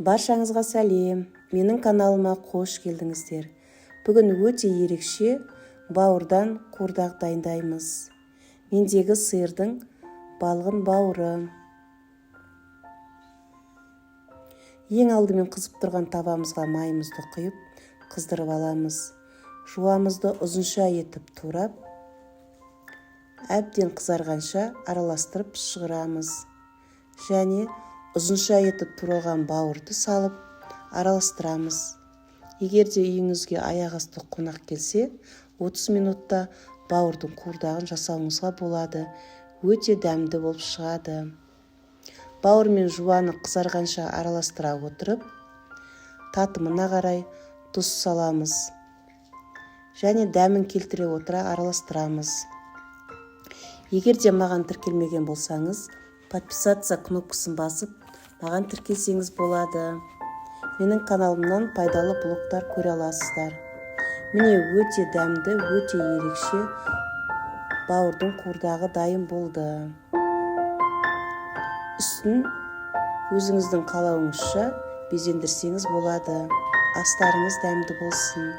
Баршаңызға сәлем, менің каналыма қош келдіңіздер. Бүгін өте ерекше бауырдан қуырдақ дайындаймыз. Мендегі сиырдың балғын бауыры. Ең алдымен қызып тұрған табамызға майымызды құйып, қыздырып аламыз. Жуамызды ұзынша етіп турап, әбден қызарғанша араластырып шығырамыз. Және ұзынша етіп туралған бауырды салып араластырамыз. Егерде үйіңізге аяқ асты қонақ келсе, 30 минутта бауырдың қуырдағын жасауыңызға болады. Өте дәмді болып шығады. Бауыр мен жуаны қызарғанша араластыра отырып, татымына қарай тұз саламыз. Және дәмін келтіре отыра араластырамыз. Егерде маған тіркелмеген болсаңыз, подписаться кнопкасын басып, маған тіркелсеңіз болады. Менің каналымнан пайдалы блогтар көре аласыздар. Міне өте дәмді, өте ерекше бауырдың қуырдағы дайын болды. Үстін өзіңіздің қалауыңызша безендірсеңіз болады. Астарыңыз дәмді болсын.